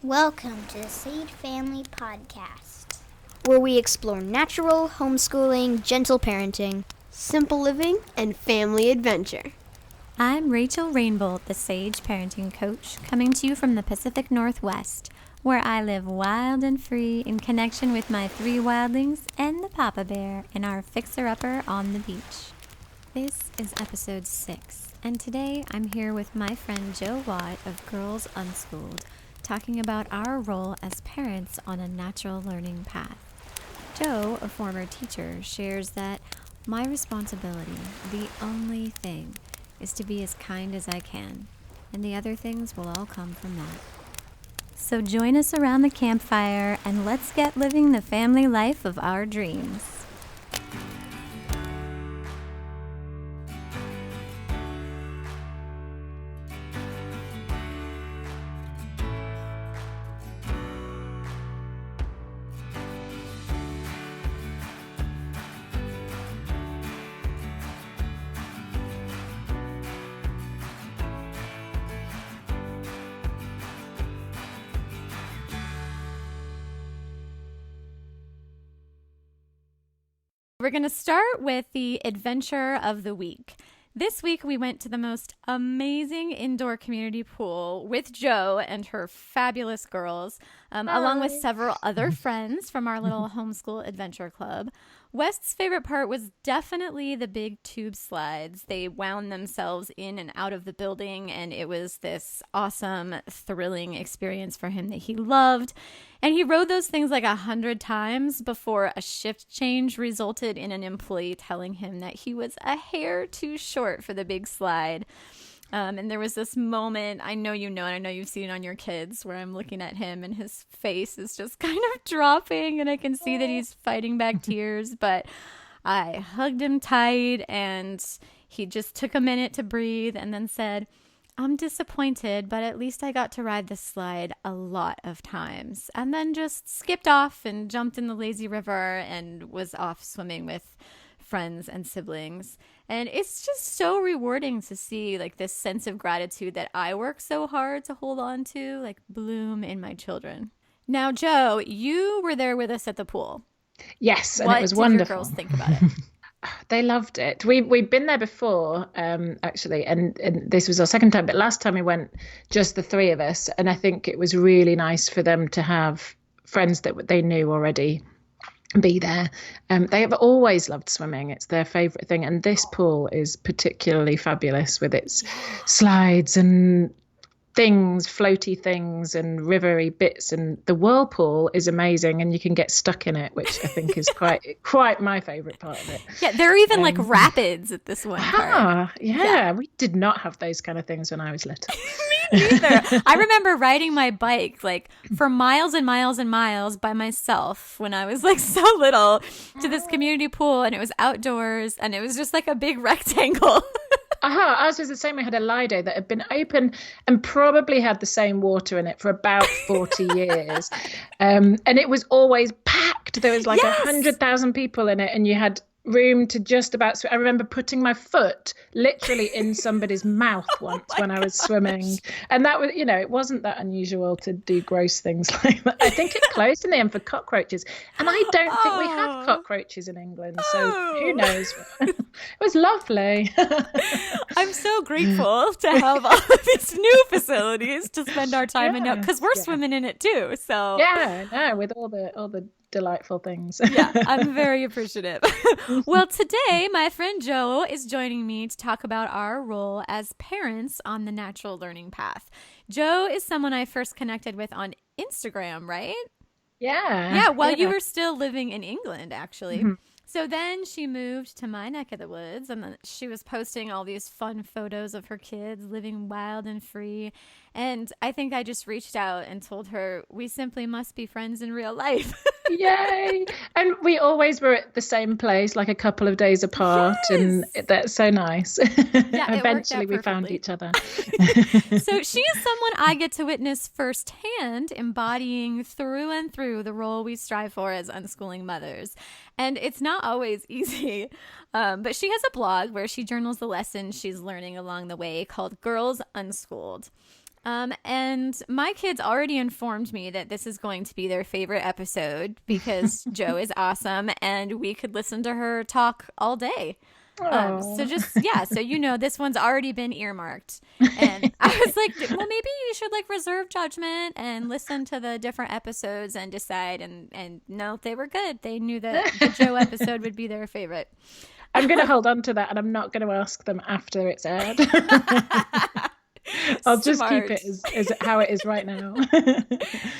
Welcome to the Seed Family Podcast, where we explore natural, homeschooling, gentle parenting, simple living, and family adventure. I'm Rachel Rainbolt, the Sage Parenting Coach, coming to you from the Pacific Northwest, where I live wild and free in connection with my 3 wildlings and the Papa Bear and our fixer-upper on the beach. This is episode 6, and today I'm here with my friend Joe Watt of Girls Unschooled, talking about our role as parents on a natural learning path. Joe, a former teacher, shares that my responsibility, the only thing, is to be as kind as I can, and the other things will all come from that. So join us around the campfire and let's get living the family life of our dreams. We're going to start with the adventure of the week. This week, we went to the most amazing indoor community pool with Joe and her fabulous girls, along with several other friends from our little homeschool adventure club. West's favorite part was definitely the big tube slides. They wound themselves in and out of the building, and it was this awesome, thrilling experience for him that he loved. And he rode those things like 100 times before a shift change resulted in an employee telling him that he was a hair too short for the big slide. And there was this moment, I know you know, and I know you've seen it on your kids, where I'm looking at him and his face is just kind of dropping and I can see that he's fighting back tears, but I hugged him tight and he just took a minute to breathe and then said, "I'm disappointed, but at least I got to ride this slide a lot of times," and then just skipped off and jumped in the lazy river and was off swimming with friends and siblings. And it's just so rewarding to see like this sense of gratitude that I work so hard to hold on to, like bloom in my children. Now, Joe, you were there with us at the pool. Yes, and what it was did wonderful. Your girls think about it? They loved it. We've been there before, actually, and this was our second time. But last time we went, just the 3 of us, and I think it was really nice for them to have friends that they knew already be there. They have always loved swimming. It's their favorite thing, and this pool is particularly fabulous with its slides and things, floaty things and rivery bits, and the whirlpool is amazing, and you can get stuck in it, which I think is quite my favorite part of it. Yeah, there are even like rapids at this one part. Yeah, we did not have those kind of things when I was little. Me neither. I remember riding my bike like for miles and miles and miles by myself when I was like so little to this community pool, and it was outdoors and it was just like a big rectangle. Ours was the same. We had a Lido that had been open and probably had the same water in it for about 40 years. And it was always packed. There was like 100,000 people in it, and you had room to just about I remember putting my foot literally in somebody's mouth once when I was swimming, and that was, it wasn't that unusual to do gross things like that. I think it closed in the end for cockroaches, and I don't think we have cockroaches in England, so who knows. It was lovely. I'm so grateful to have all of these new facilities to spend our time in now, because we're swimming in it too. So with all the delightful things. Yeah, I'm very appreciative. Well, today my friend Joe is joining me to talk about our role as parents on the natural learning path. Joe is someone I first connected with on Instagram, right? Yeah. You were still living in England, actually. Mm-hmm. So then she moved to my neck of the woods, and then she was posting all these fun photos of her kids living wild and free. And I think I just reached out and told her we simply must be friends in real life. Yay! And we always were at the same place, like a couple of days apart, and that's so nice. Yeah, eventually we found each other. So she is someone I get to witness firsthand, embodying through and through the role we strive for as unschooling mothers. And it's not always easy, but she has a blog where she journals the lessons she's learning along the way called Girls Unschooled. And my kids already informed me that this is going to be their favorite episode because Joe is awesome and we could listen to her talk all day. So this one's already been earmarked. And I was like, well, maybe you should like reserve judgment and listen to the different episodes and decide. And no, they were good. They knew that the Joe episode would be their favorite. I'm going to hold on to that, and I'm not going to ask them after it's aired. I'll just keep it as how it is right now.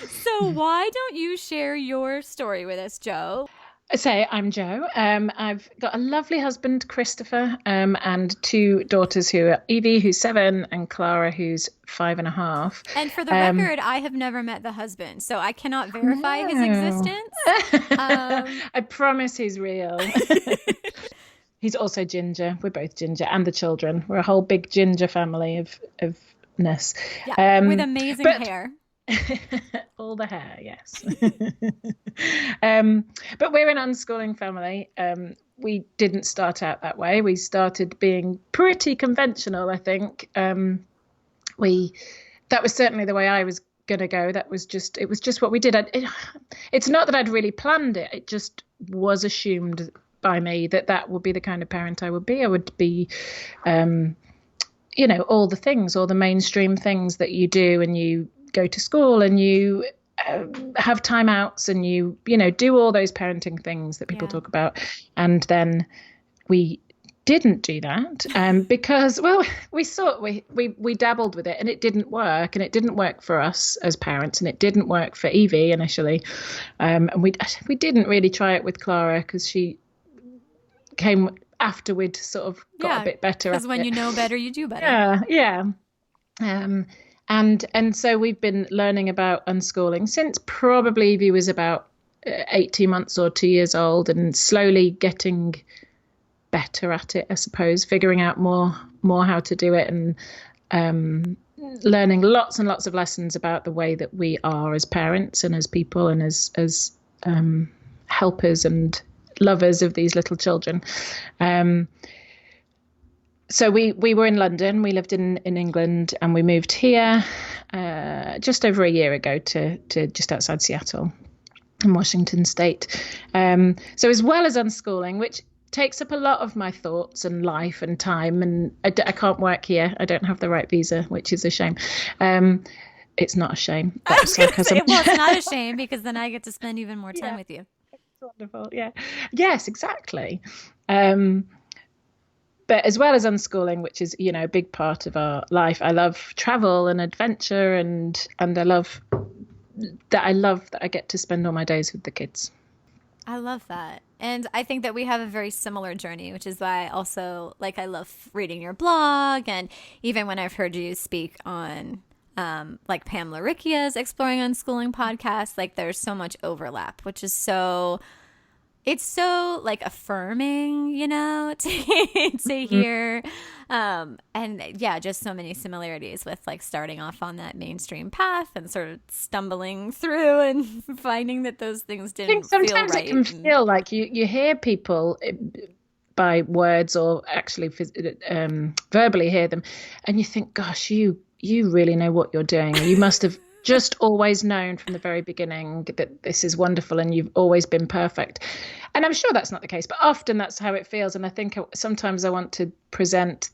So why don't you share your story with us, Joe? I'm Joe. I've got a lovely husband, Christopher, and two daughters who are Evie, who's 7, and Clara, who's 5.5. And for the record, I have never met the husband, so I cannot verify his existence. I promise he's real. He's also ginger. We're both ginger, and the children. We're a whole big ginger family of ness. Yeah, with amazing hair. All the hair, yes. But we're an unschooling family. We didn't start out that way. We started being pretty conventional, I think. That was certainly the way I was going to go. It was just what we did. It's not that I'd really planned it. It just was assumed by me that would be the kind of parent I would be. I would be, all the things, all the mainstream things that you do, and you go to school and you have timeouts and you do all those parenting things that people talk about. And then we didn't do that because, well, we dabbled with it and it didn't work, and it didn't work for us as parents, and it didn't work for Evie initially. And we didn't really try it with Clara because she came after we'd sort of got a bit better. Because when you know better, you do better. Yeah. And so we've been learning about unschooling since probably Evie was about 18 months or 2 years old, and slowly getting better at it, I suppose, figuring out more how to do it, and learning lots and lots of lessons about the way that we are as parents and as people and as helpers and lovers of these little children. So we were in London. We lived in England, and we moved here just over a year ago to just outside Seattle in Washington State. So as well as unschooling, which takes up a lot of my thoughts and life and time, and I can't work here. I don't have the right visa, which is a shame. It's not a shame. That's sarcasm. Well, it's not a shame because then I get to spend even more time with you. Wonderful. Yeah. Yes, exactly. But as well as unschooling, which is, a big part of our life, I love travel and adventure, and I love that I get to spend all my days with the kids. I love that. And I think that we have a very similar journey, which is why I also, I love reading your blog. And even when I've heard you speak on Pamela Riccia's Exploring Unschooling podcast, there's so much overlap, which is it's so affirming, to hear. And yeah, just so many similarities with starting off on that mainstream path and sort of stumbling through and finding that those things didn't feel right. Sometimes it can feel like you hear people by words or actually verbally hear them, and you think, gosh, you really know what you're doing. You must have just always known from the very beginning that this is wonderful and you've always been perfect. And I'm sure that's not the case, but often that's how it feels. And I think sometimes I want to present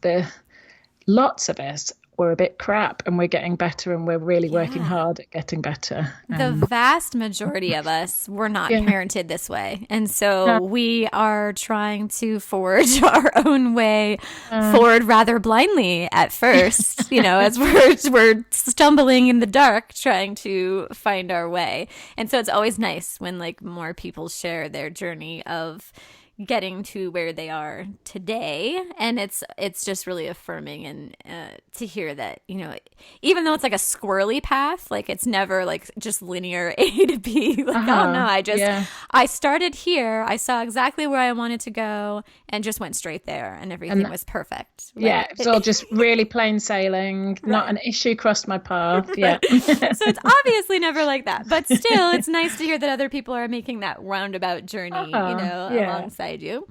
lots of us, we're a bit crap and we're getting better and we're really working hard at getting better. The vast majority of us were not parented this way. And so we are trying to forge our own way forward rather blindly at first, as we're stumbling in the dark trying to find our way. And so it's always nice when more people share their journey of getting to where they are today, and it's just really affirming, and to hear that even though it's a squirrely path, it's never just linear A to B. Oh no, I started here, I saw exactly where I wanted to go and just went straight there, and everything was perfect. It's all just really plain sailing. Not an issue crossed my path. So it's obviously never like that, but still it's nice to hear that other people are making that roundabout journey alongside you.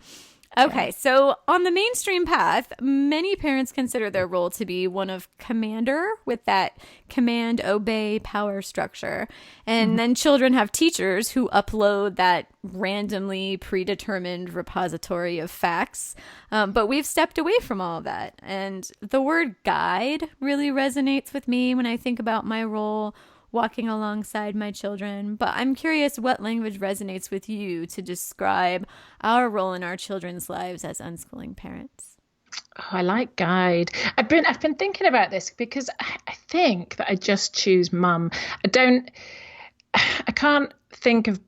Okay, so on the mainstream path, many parents consider their role to be one of commander with that command obey power structure. And then children have teachers who upload that randomly predetermined repository of facts. But we've stepped away from all of that. And the word guide really resonates with me when I think about my role walking alongside my children. But I'm curious what language resonates with you to describe our role in our children's lives as unschooling parents. Oh, I like guide. I've been thinking about this because I think that I just choose mum. I can't think of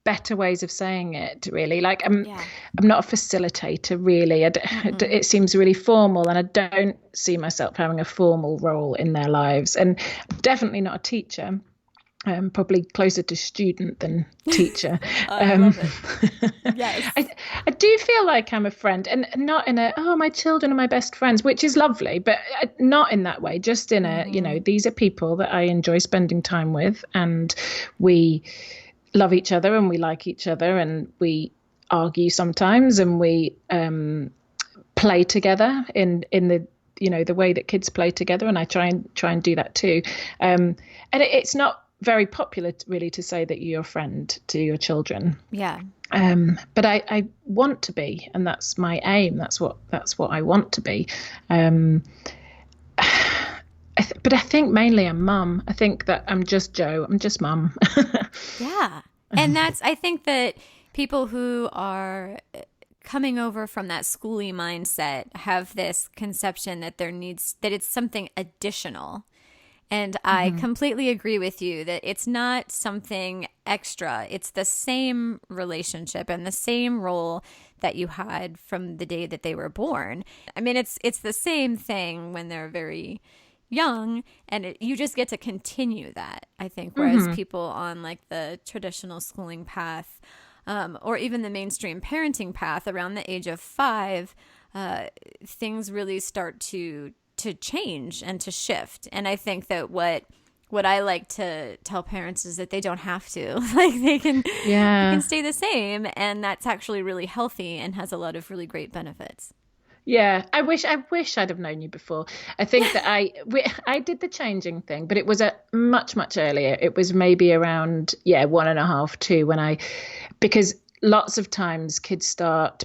better ways of saying it, really. Like I'm not a facilitator, really. It seems really formal, and I don't see myself having a formal role in their lives, and definitely not a teacher. Probably closer to student than teacher. I love it. Yes. I do feel like I'm a friend, and not in a, my children are my best friends, which is lovely, but not in that way, just in a, these are people that I enjoy spending time with, and we love each other and we like each other, and we argue sometimes, and we play together in the the way that kids play together, and I try and do that too. And it's not very popular really to say that you're a friend to your children. Yeah. But I want to be, and that's my aim. That's what I want to be. But I think mainly I'm mum. I think that I'm just Jo. I'm just mum. Yeah. And I think that people who are coming over from that schooly mindset have this conception that that it's something additional. And I completely agree with you that it's not something extra. It's the same relationship and the same role that you had from the day that they were born. I mean, it's the same thing when they're very young, and you just get to continue that, I think, whereas people on like the traditional schooling path or even the mainstream parenting path around the age of 5, things really start to change and to shift. And I think that what I like to tell parents is that they don't have to. Like they can stay the same, and that's actually really healthy and has a lot of really great benefits. Yeah, I wish I'd have known you before. I think that I did the changing thing, but it was much earlier. It was maybe around 1.5, 2 because lots of times kids start.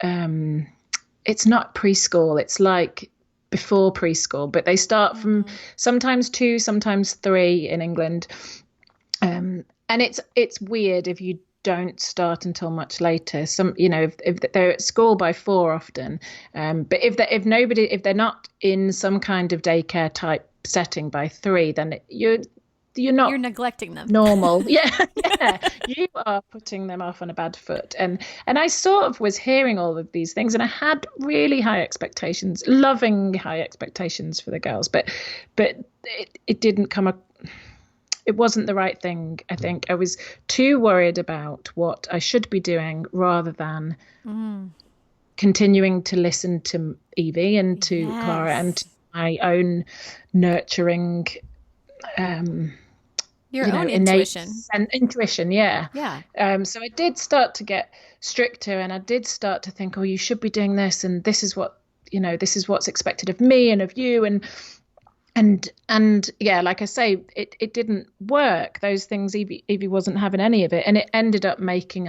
It's not preschool. It's like before preschool, but they start from sometimes 2, sometimes 3 in England, and it's weird if you don't start until much later. Some, if they're at school by 4 often, but if they're not in some kind of daycare type setting by 3, then you're neglecting them. Normal. Yeah. You are putting them off on a bad foot. And I sort of was hearing all of these things, and I had really high expectations, loving high expectations for the girls, but it didn't come up. It wasn't the right thing. I think I was too worried about what I should be doing rather than continuing to listen to Evie and to Clara and to my own nurturing your own intuition. And intuition, yeah. Yeah. So I did start to get stricter, and I did start to think, you should be doing this, and this is what, this is what's expected of me and of you, and yeah, like I say, it didn't work. Those things, Evie wasn't having any of it, and it ended up making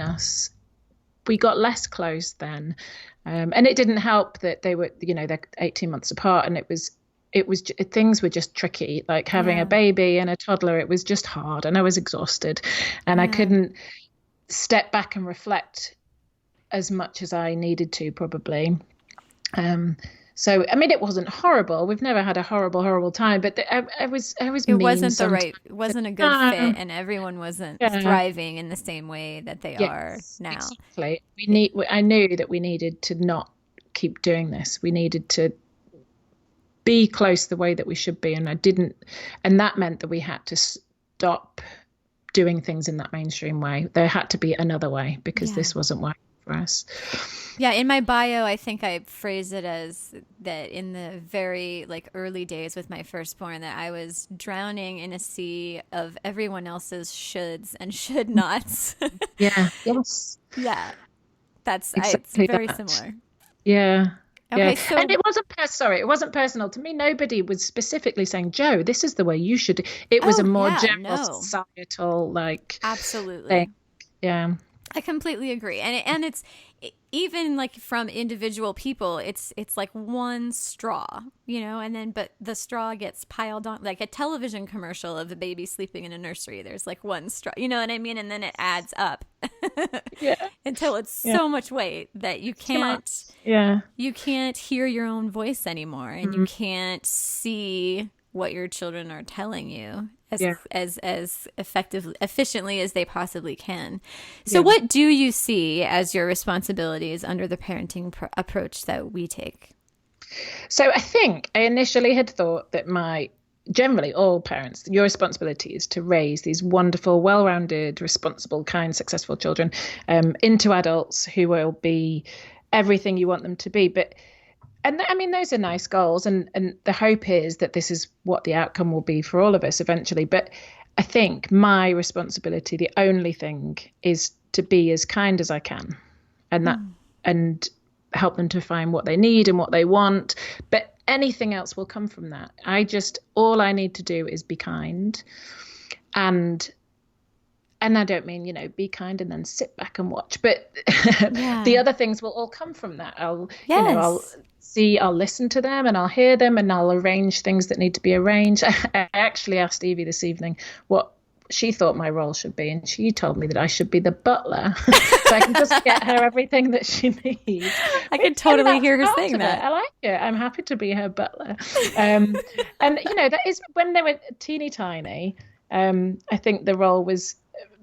we got less close then, and it didn't help that they were, they're 18 months apart, and things were just tricky, like having a baby and a toddler. It was just hard, and I was exhausted, and I couldn't step back and reflect as much as I needed to, probably. So, I mean, it wasn't horrible. We've never had a horrible time, but I was it mean wasn't sometimes. it wasn't a good fit, and everyone wasn't thriving in the same way that they are now. Exactly. I knew that we needed to not keep doing this. We needed to be close the way that we should be, and I didn't, and that meant that we had to stop doing things in that mainstream way. There had to be another way, because this wasn't working for us. Yeah, in my bio, I think I phrase it as that in the very early days with my firstborn, that I was drowning in a sea of everyone else's shoulds and should nots. Yeah. Yes. Yeah. It's exactly very that. similar. Yeah. Okay, Yeah. so And it wasn't it wasn't personal to me. Nobody was specifically saying, Joe, this is the way you should. It was a more general no, societal absolutely. thing. Yeah. I completely agree. And it's even like from individual people, it's like one straw, and then but the straw gets piled on like a television commercial of a baby sleeping in a nursery. There's like one straw, you know what I mean? And then it adds up. Yeah. Until it's so much weight that you can't hear your own voice anymore, and you can't see what your children are telling you as efficiently as they possibly can. So what do you see as your responsibilities under the parenting approach that we take? So I think I initially had thought that generally all parents, your responsibility is to raise these wonderful, well-rounded, responsible, kind, successful children into adults who will be everything you want them to be. And I mean, those are nice goals. And the hope is that this is what the outcome will be for all of us eventually. But I think my responsibility, the only thing, is to be as kind as I can and help them to find what they need and what they want. But anything else will come from that. All I need to do is be kind. And I don't mean, be kind and then sit back and watch. But the other things will all come from that. I'll listen to them and I'll hear them and I'll arrange things that need to be arranged. I actually asked Evie this evening what she thought my role should be, and she told me that I should be the butler, so I can just get her everything that she needs. I can totally hear her saying that. I like it. I'm happy to be her butler. And that is when they were teeny tiny. I think the role was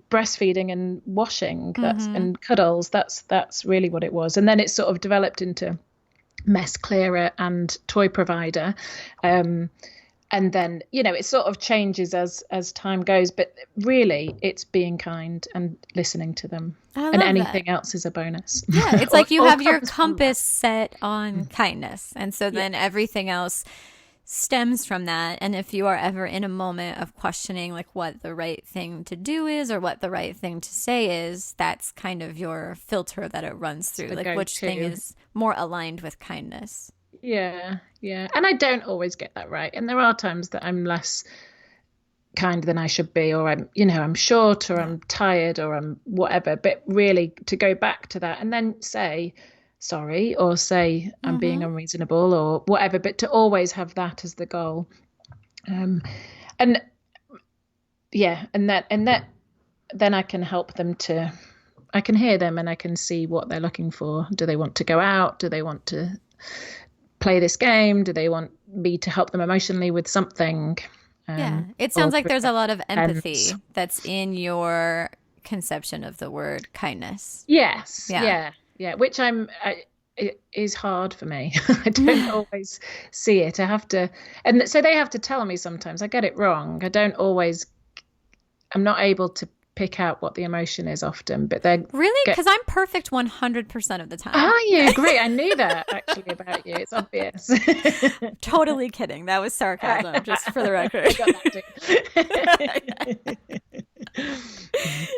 breastfeeding and washing, and cuddles. That's really what it was. And then it sort of developed into mess clearer and toy provider. And then, it sort of changes as time goes. But really, it's being kind and listening to them. And anything else is a bonus. Yeah, it's like you have your compass set on kindness. And so then everything else stems from that. And if you are ever in a moment of questioning like what the right thing to do is or what the right thing to say is, that's kind of your filter that it runs through. Like which thing is more aligned with kindness. Yeah. And I don't always get that right. And there are times that I'm less kind than I should be, or I'm short, or I'm tired, or I'm whatever. But really to go back to that and then say sorry, or say I'm being unreasonable or whatever, but to always have that as the goal. And that then I can help them I can hear them and I can see what they're looking for. Do they want to go out? Do they want to play this game? Do they want me to help them emotionally with something? It sounds like there's a lot of empathy that's in your conception of the word kindness. Yes. Yeah. Which it is hard for me. I don't always see it. I have to, and so they have to tell me sometimes I get it wrong. I'm not able to pick out what the emotion is often, but they're really, because I'm perfect 100% of the time. Are you? Great. I knew that actually about you. It's obvious. Totally kidding. That was sarcasm, just for the record. I got that too.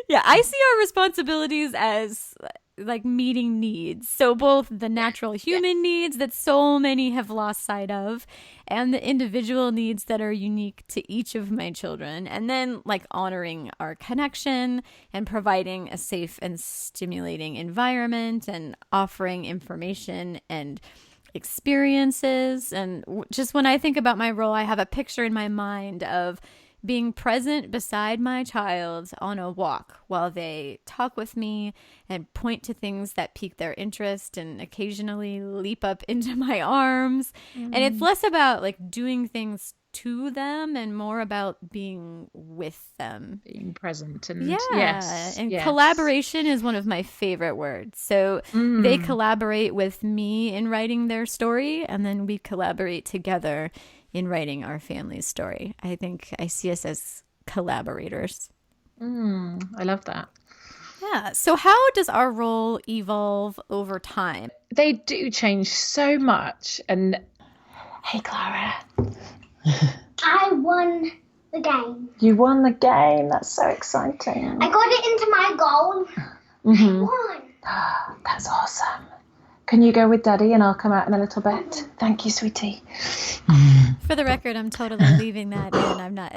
Yeah, I see our responsibilities as like meeting needs. So both the natural human needs that so many have lost sight of, and the individual needs that are unique to each of my children. And then like honoring our connection and providing a safe and stimulating environment and offering information and experiences. And just when I think about my role, I have a picture in my mind of being present beside my child on a walk while they talk with me and point to things that pique their interest and occasionally leap up into my arms. And it's less about like doing things to them and more about being with them. Being present. And collaboration is one of my favorite words. So they collaborate with me in writing their story, and then we collaborate together in writing our family's story. I think I see us as collaborators. I love that. Yeah. So how does our role evolve over time? They do change so much. And hey, Clara. I won the game. You won the game. That's so exciting. I got it into my goal. I won. That's awesome. Can you go with Daddy and I'll come out in a little bit? Thank you, sweetie. For the record, I'm totally leaving that in. I'm not.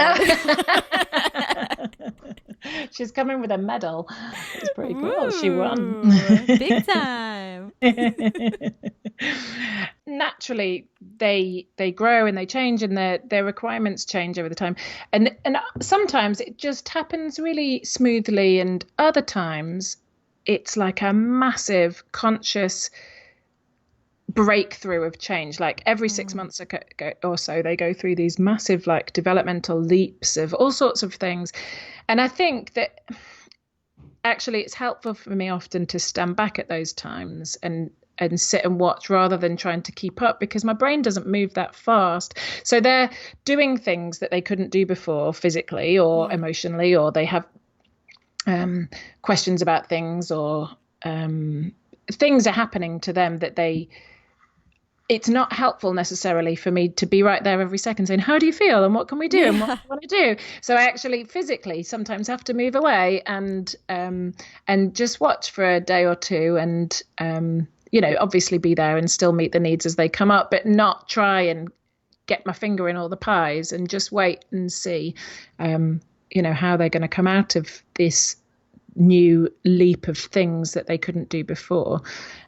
She's coming with a medal. It's pretty cool. She won. Big time. Naturally, they grow and they change, and their requirements change over the time. And sometimes it just happens really smoothly, and other times it's like a massive conscious breakthrough of change. Like every 6 months or so, they go through these massive like developmental leaps of all sorts of things. And I think that actually it's helpful for me often to stand back at those times and sit and watch rather than trying to keep up, because my brain doesn't move that fast. So they're doing things that they couldn't do before physically or emotionally, or they have questions about things, or things are happening to them that it's not helpful necessarily for me to be right there every second saying, how do you feel? And what can we do? And what do you want to do? So I actually physically sometimes have to move away and just watch for a day or two and, obviously be there and still meet the needs as they come up, but not try and get my finger in all the pies, and just wait and see, how they're going to come out of this new leap of things that they couldn't do before.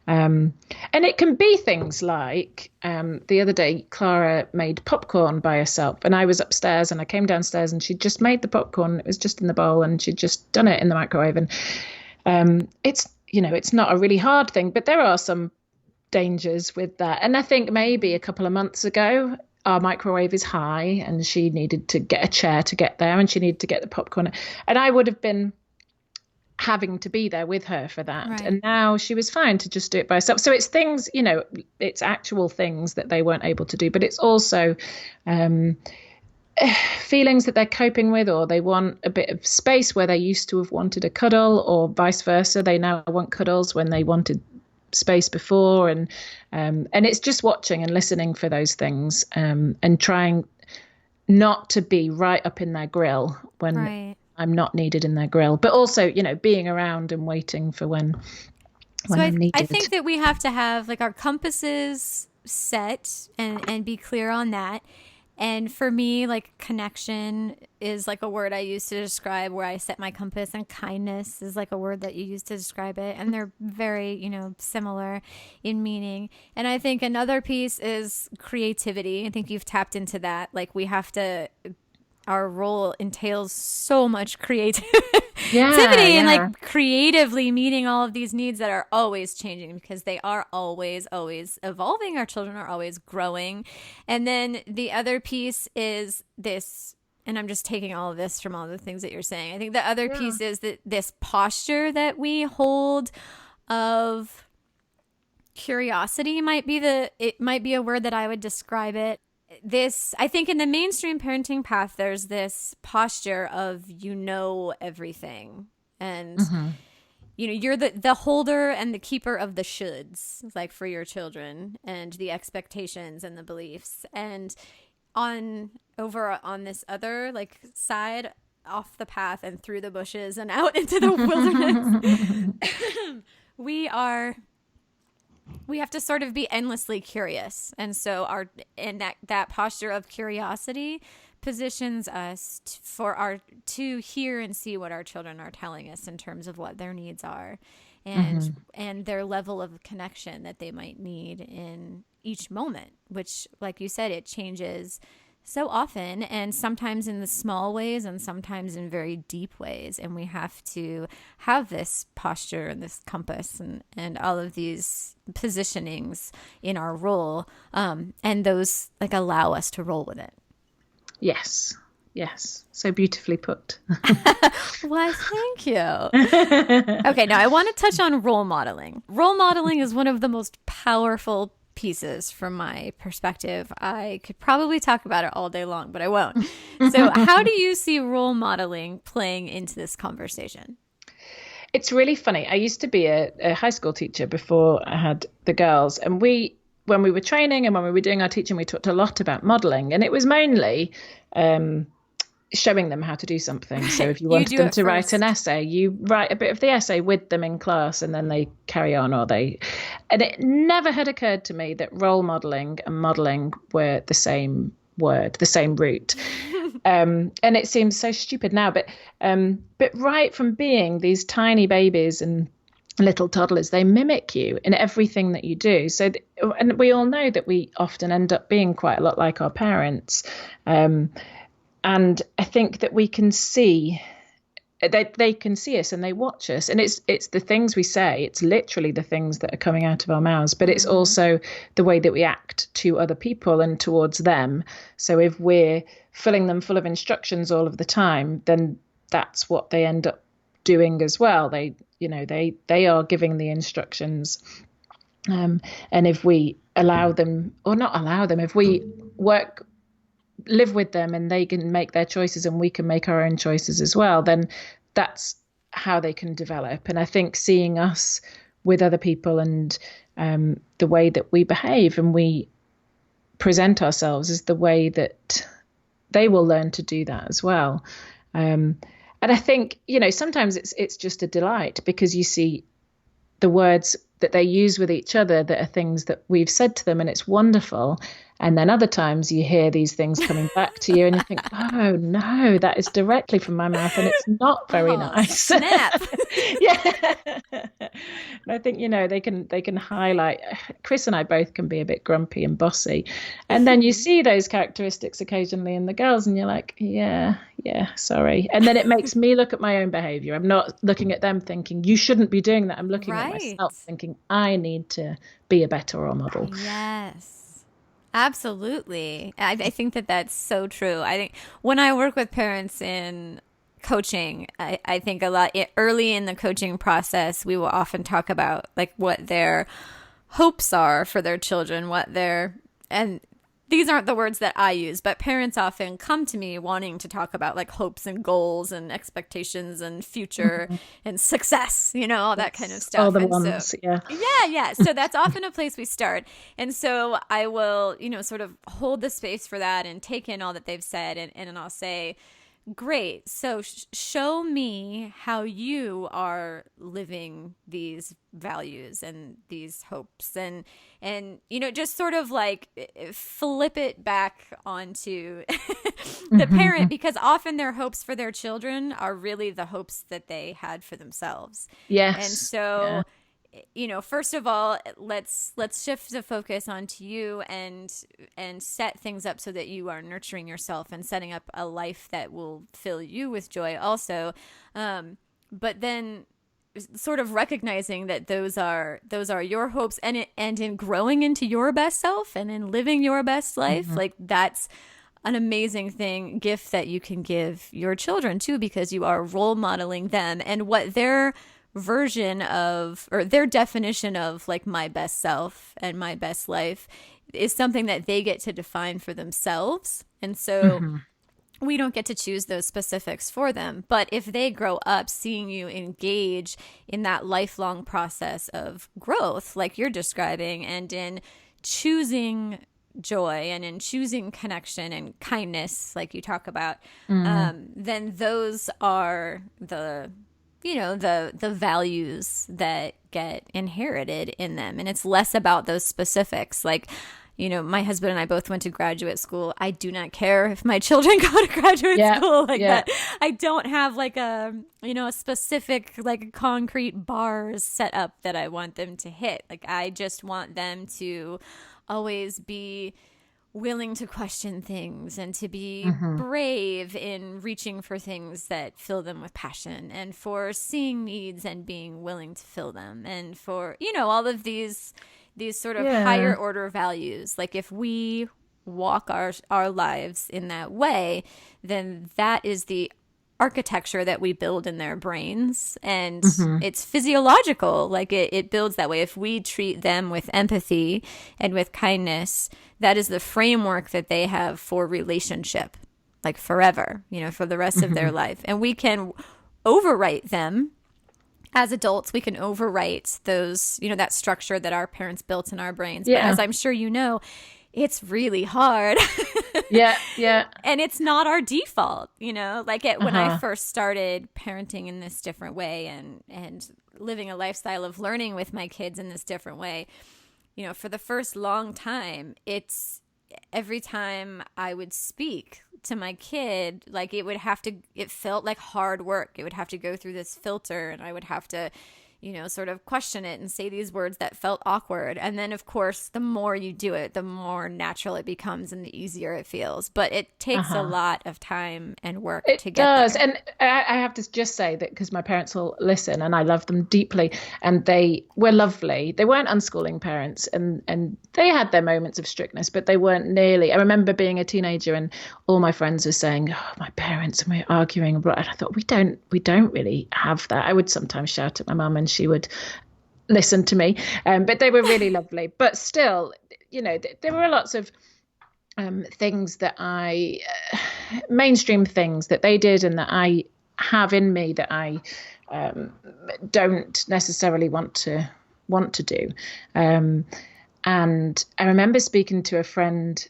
And it can be things like the other day, Clara made popcorn by herself, and I was upstairs and I came downstairs and she'd just made the popcorn. It was just in the bowl and she'd just done it in the microwave. And it's not a really hard thing, but there are some dangers with that. And I think maybe a couple of months ago, our microwave is high and she needed to get a chair to get there, and she needed to get the popcorn. And I would have been having to be there with her for that. Right. And now she was fine to just do it by herself. So it's things, it's actual things that they weren't able to do, but it's also feelings that they're coping with, or they want a bit of space where they used to have wanted a cuddle, or vice versa. They now want cuddles when they wanted space before. And it's just watching and listening for those things, and trying not to be right up in their grill when I'm not needed in their grill, but also, being around and waiting for when I'm needed. I think that we have to have like our compasses set and be clear on that. And for me, like connection is like a word I use to describe where I set my compass, and kindness is like a word that you use to describe it. And they're very, similar in meaning. And I think another piece is creativity. I think you've tapped into that. Like our role entails so much creativity and like creatively meeting all of these needs that are always changing, because they are always evolving. Our children are always growing. And then the other piece is this, and I'm just taking all of this from all the things that you're saying. I think the other piece is that this posture that we hold of curiosity might be a word that I would describe it. I think in the mainstream parenting path, there's this posture of, everything. And, you're the holder and the keeper of the shoulds, like for your children, and the expectations and the beliefs. And over on this other like side, off the path and through the bushes and out into the wilderness, we have to sort of be endlessly curious. And so that posture of curiosity positions us to hear and see what our children are telling us in terms of what their needs are, and their level of connection that they might need in each moment, which, like you said, it changes so often, and sometimes in the small ways and sometimes in very deep ways. And we have to have this posture and this compass and all of these positionings in our role, and those like allow us to roll with it. Yes. So beautifully put. Why, thank you. Okay, now I want to touch on role modeling. Role modeling is one of the most powerful pieces from my perspective. I could probably talk about it all day long, but I won't. So how do you see role modeling playing into this conversation? It's really funny. I used to be a high school teacher before I had the girls, and when we were training and when we were doing our teaching, we talked a lot about modeling, and it was mainly showing them how to do something. So if you You wanted do them it to write an first. essay, you write a bit of the essay with them in class, and then they carry on, and it never had occurred to me that role modeling and modeling were the same word, the same root. And it seems so stupid now, but right from being these tiny babies and little toddlers, they mimic you in everything that you do. So, and we all know that we often end up being quite a lot like our parents. And I think that we can see, they can see us and they watch us, and it's the things we say, it's literally the things that are coming out of our mouths, but it's also the way that we act to other people and towards them. So if we're filling them full of instructions all of the time, then that's what they end up doing as well. They are giving the instructions, and if we allow them, or not allow them, if we live with them and they can make their choices and we can make our own choices as well, then that's how they can develop. And I think seeing us with other people and the way that we behave and we present ourselves is the way that they will learn to do that as well. And I think, sometimes it's just a delight because you see the words that they use with each other that are things that we've said to them, and it's wonderful. And then other times you hear these things coming back to you and you think, oh no, that is directly from my mouth and it's not very nice. Snap. Yeah. And I think, they can highlight. Chris and I both can be a bit grumpy and bossy. And then you see those characteristics occasionally in the girls and you're like, yeah, sorry. And then it makes me look at my own behavior. I'm not looking at them thinking, you shouldn't be doing that. I'm looking at myself thinking, I need to be a better role model. Yes. Absolutely. I think that that's so true. I think when I work with parents in coaching, I think a lot early in the coaching process, we will often talk about like what their hopes are for their children, and these aren't the words that I use, but parents often come to me wanting to talk about like hopes and goals and expectations and future and success, all that kind of stuff. All the and ones, so, yeah. Yeah. So that's often a place we start. And so I will, sort of hold the space for that and take in all that they've said. And I'll say, great. So show me how you are living these values and these hopes and just sort of like flip it back onto the parent, because often their hopes for their children are really the hopes that they had for themselves. Yes. And so first of all, let's shift the focus onto you and set things up so that you are nurturing yourself and setting up a life that will fill you with joy also. But then sort of recognizing that those are your hopes, and in growing into your best self and in living your best life, like that's an amazing gift that you can give your children too, because you are role modeling them and what their version of, or their definition of like my best self and my best life is something that they get to define for themselves. And so we don't get to choose those specifics for them. But if they grow up seeing you engage in that lifelong process of growth, like you're describing, and in choosing joy and in choosing connection and kindness, like you talk about, then those are the values that get inherited in them. And it's less about those specifics. Like, my husband and I both went to graduate school. I do not care if my children go to graduate school like that. I don't have like a specific like concrete bars set up that I want them to hit. Like, I just want them to always be willing to question things and to be brave in reaching for things that fill them with passion, and for seeing needs and being willing to fill them, and for all of these sort of higher order values. Like, if we walk our lives in that way, then that is the architecture that we build in their brains, and it's physiological. Like it builds that way. If we treat them with empathy and with kindness, that is the framework that they have for relationship, like forever, for the rest of their life. And we can overwrite them as adults. We can overwrite those, that structure that our parents built in our brains. But as I'm sure it's really hard. Yeah, yeah. And it's not our default, when I first started parenting in this different way and living a lifestyle of learning with my kids in this different way, for the first long time, it's every time I would speak to my kid, like it felt like hard work. It would have to go through this filter, and I would have to sort of question it and say these words that felt awkward. And then, of course, the more you do it, the more natural it becomes and the easier it feels. But it takes a lot of time and work to get there. It does. And I have to just say that because my parents will listen and I love them deeply, and they were lovely. They weren't unschooling parents, and they had their moments of strictness, but they weren't nearly. I remember being a teenager and all my friends were saying, "Oh, my parents," and we're arguing. And I thought, we don't really have that. I would sometimes shout at my mum and she would listen to me, but they were really lovely. But still, there were lots of things that mainstream things that they did and that I have in me that I don't necessarily want to do. And I remember speaking to a friend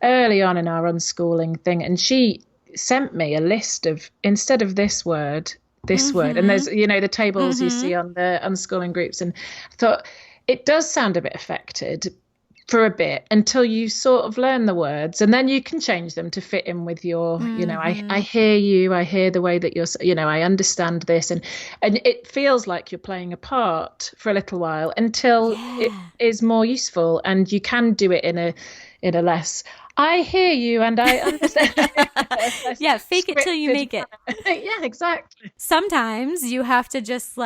early on in our unschooling thing, and she sent me a list of, instead of this word, and there's the tables you see on the unschooling groups, and I thought it does sound a bit affected for a bit until you sort of learn the words, and then you can change them to fit in with your I hear you, I hear the way that you're, I understand this, and it feels like you're playing a part for a little while until it is more useful, and you can do it in a less I hear you and I understand. Yeah, fake it till you make it. Yeah, exactly. Sometimes you have to just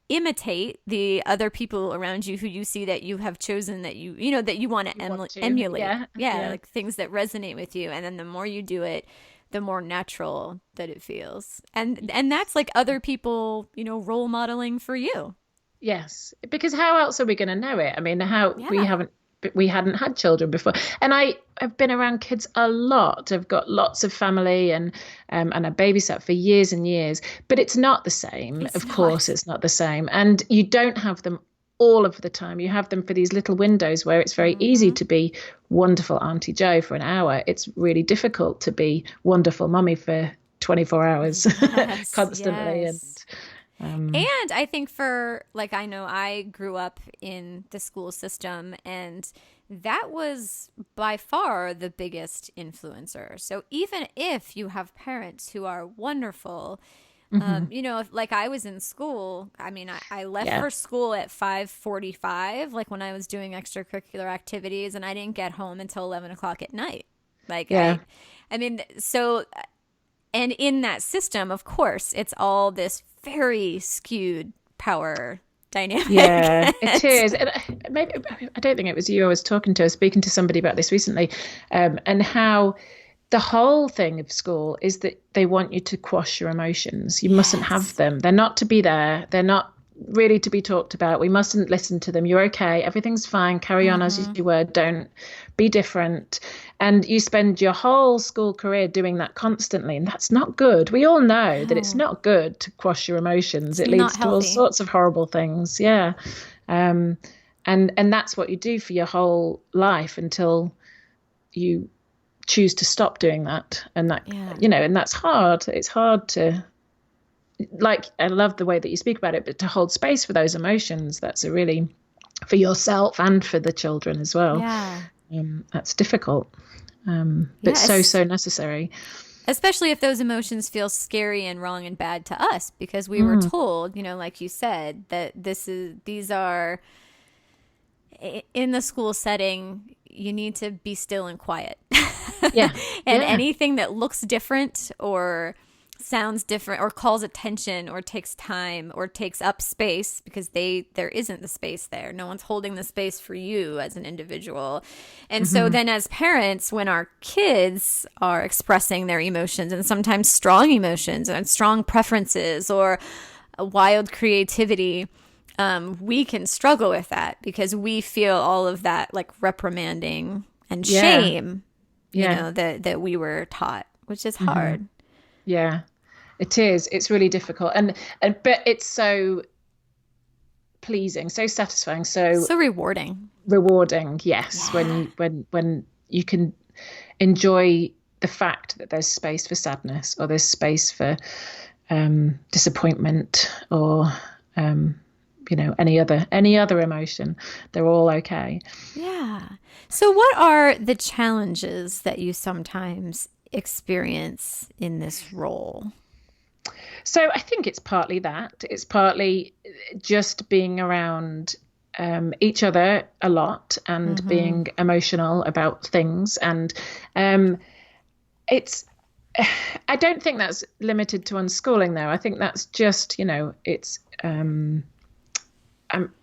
imitate the other people around you who you see that you have chosen that that you want to emulate. Yeah, like things that resonate with you. And then the more you do it, the more natural that it feels. And that's like other people, role modeling for you. Yes, because how else are we going to know it? I mean, we hadn't had children before, and I've been around kids a lot. I've got lots of family, and I babysat for years and years, but it's not the same. Of course it's not the same, and you don't have them all of the time. You have them for these little windows where it's very easy to be wonderful Auntie Jo for an hour. It's really difficult to be wonderful mummy for 24 hours constantly. Yes. And I think I know I grew up in the school system, and that was by far the biggest influencer. So even if you have parents who are wonderful, if I was in school, I mean, I left for school at 5:45, like when I was doing extracurricular activities, and I didn't get home until 11 o'clock at night. And in that system, of course, it's all this very skewed power dynamic. Yeah, it is. And maybe, I don't think it was you I was talking to. I was speaking to somebody about this recently, and how the whole thing of school is that they want you to quash your emotions. You mustn't have them. They're not to be there. They're not really to be talked about. We mustn't listen to them. You're okay. Everything's fine. Carry on as you were. Don't be different. And you spend your whole school career doing that constantly. And that's not good. We all know that it's not good to quash your emotions. It leads to all sorts of horrible things. Yeah. And that's what you do for your whole life until you choose to stop doing that. And that, and that's hard. It's hard to, I love the way that you speak about it, but to hold space for those emotions, that's really, for yourself and for the children as well. Yeah. That's difficult, but so necessary. Especially if those emotions feel scary and wrong and bad to us, because we were told, like you said, that these are, in the school setting, you need to be still and quiet. Anything that looks different or sounds different or calls attention or takes time or takes up space, because there isn't the space there. No one's holding the space for you as an individual. And so then as parents, when our kids are expressing their emotions, and sometimes strong emotions and strong preferences or a wild creativity, we can struggle with that because we feel all of that like reprimanding and shame, that we were taught, which is hard. Yeah, it is. It's really difficult. And but it's so pleasing, so satisfying, so rewarding. Rewarding. Yes. Yeah. When you can enjoy the fact that there's space for sadness, or there's space for disappointment, or any other emotion, they're all okay. Yeah. So what are the challenges that you sometimes experience in this role? So I think it's partly that. It's partly just being around each other a lot, and being emotional about things. And I don't think that's limited to unschooling, though. I think that's just, it's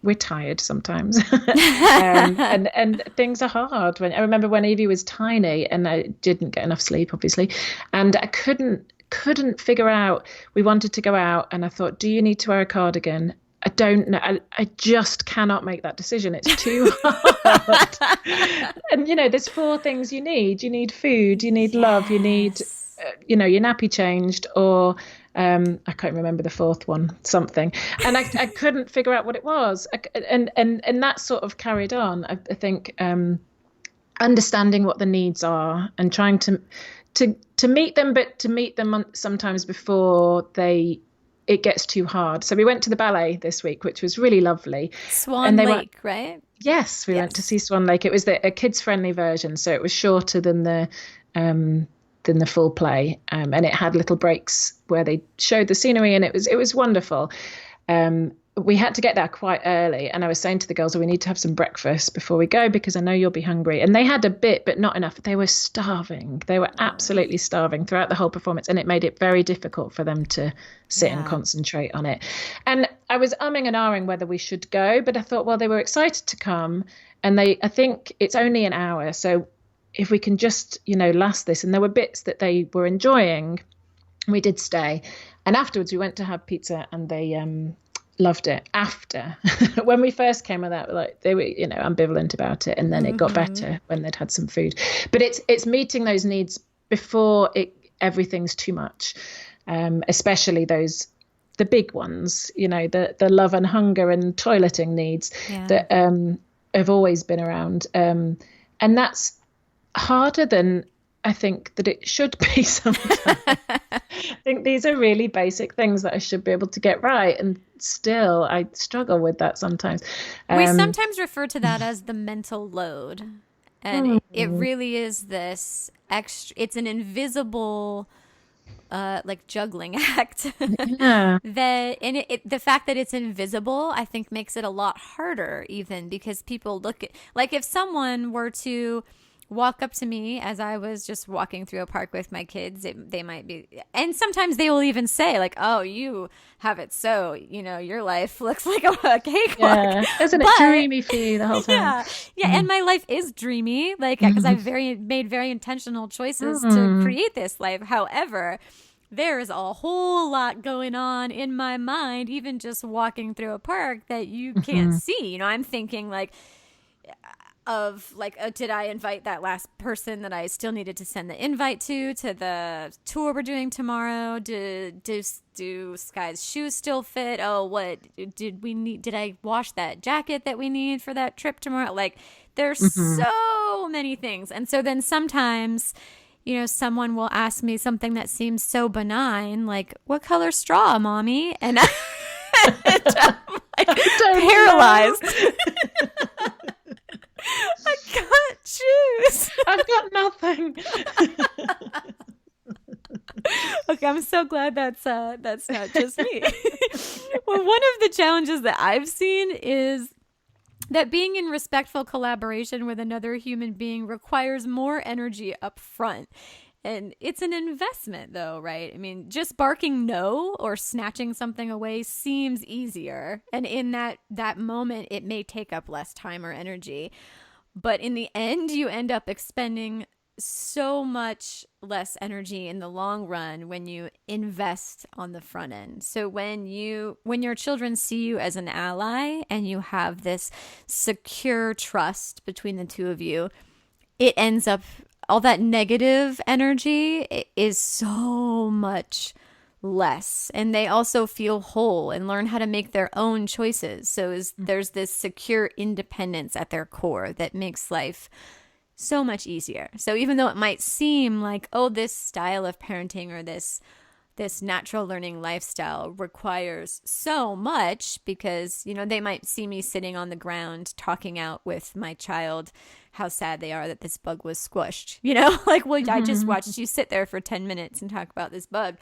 we're tired sometimes. and things are hard. I remember when Evie was tiny and I didn't get enough sleep, obviously, and I couldn't figure out. We wanted to go out, and I thought, do you need to wear a cardigan? I don't know. I just cannot make that decision. It's too hard. And there's 4 things you need. You need food, you need love, you need your nappy changed, or I can't remember the 4th one, something. And I couldn't figure out what it was. And that sort of carried on. I think understanding what the needs are and trying to meet them, but to meet them sometimes before it gets too hard. So we went to the ballet this week, which was really lovely. Swan Lake, right? Yes, we went to see Swan Lake. It was a kids-friendly version, so it was shorter than the full play, and it had little breaks where they showed the scenery, and it was wonderful. We had to get there quite early, and I was saying to the girls, we need to have some breakfast before we go, because I know you'll be hungry. And they had a bit, but not enough. They were starving. They were absolutely starving throughout the whole performance, and it made it very difficult for them to sit and concentrate on it. And I was umming and ahhing whether we should go, but I thought, well, they were excited to come, and I think it's only an hour, so if we can just last this. And there were bits that they were enjoying. We did stay, and afterwards we went to have pizza, and they loved it. After when we first came with that, like, they were ambivalent about it, and then it got better when they'd had some food. But it's meeting those needs before everything's too much, especially the big ones, the love and hunger and toileting needs that have always been around, and that's harder than I think that it should be sometimes. I think these are really basic things that I should be able to get right, and still I struggle with that sometimes. We sometimes refer to that as the mental load, and it really is this extra. It's an invisible, like, juggling act. The fact that it's invisible, I think, makes it a lot harder, even because people look at, like, if someone were to walk up to me as I was just walking through a park with my kids, they might be, and sometimes they will even say, like, oh, you have it so, your life looks like a cakewalk. Yeah. Isn't it dreamy for you the whole time? Yeah. And my life is dreamy, like, because I've made very intentional choices to create this life. However, there is a whole lot going on in my mind, even just walking through a park, that you can't see. I'm thinking, like, of, like, did I invite that last person that I still needed to send the invite to the tour we're doing tomorrow? Do Sky's shoes still fit? Oh, what did we need? Did I wash that jacket that we need for that trip tomorrow? Like, there's so many things. And so then sometimes, someone will ask me something that seems so benign, like, what color straw, mommy? And I'm like, paralyzed. I can't choose. I've got nothing. Okay, I'm so glad that's not just me. Well, one of the challenges that I've seen is that being in respectful collaboration with another human being requires more energy up front. And it's an investment, though, right? I mean, just barking no or snatching something away seems easier. And in that moment, it may take up less time or energy. But in the end, you end up expending so much less energy in the long run when you invest on the front end. So when your children see you as an ally and you have this secure trust between the two of you, it ends up, all that negative energy is so much less, and they also feel whole and learn how to make their own choices. So there's this secure independence at their core that makes life so much easier. So even though it might seem like, oh, this style of parenting or this natural learning lifestyle requires so much, because, you know, they might see me sitting on the ground talking out with my child how sad they are that this bug was squished, you know, like, well, I just watched you sit there for 10 minutes and talk about this bug.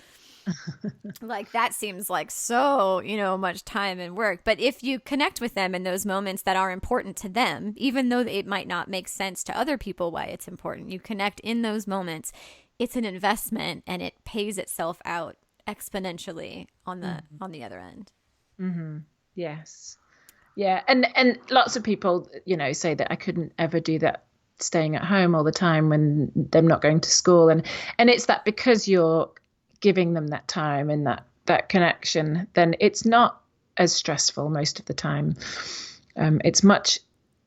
Like, that seems like so, you know, much time and work. But if you connect with them in those moments that are important to them, even though it might not make sense to other people why it's important, you connect in those moments, it's an investment, and it pays itself out exponentially on the other end. Mm-hmm. Yes. Yeah. And lots of people, you know, say that I couldn't ever do that, staying at home all the time when they're not going to school. And it's that because you're giving them that time and that connection, then it's not as stressful most of the time. It's much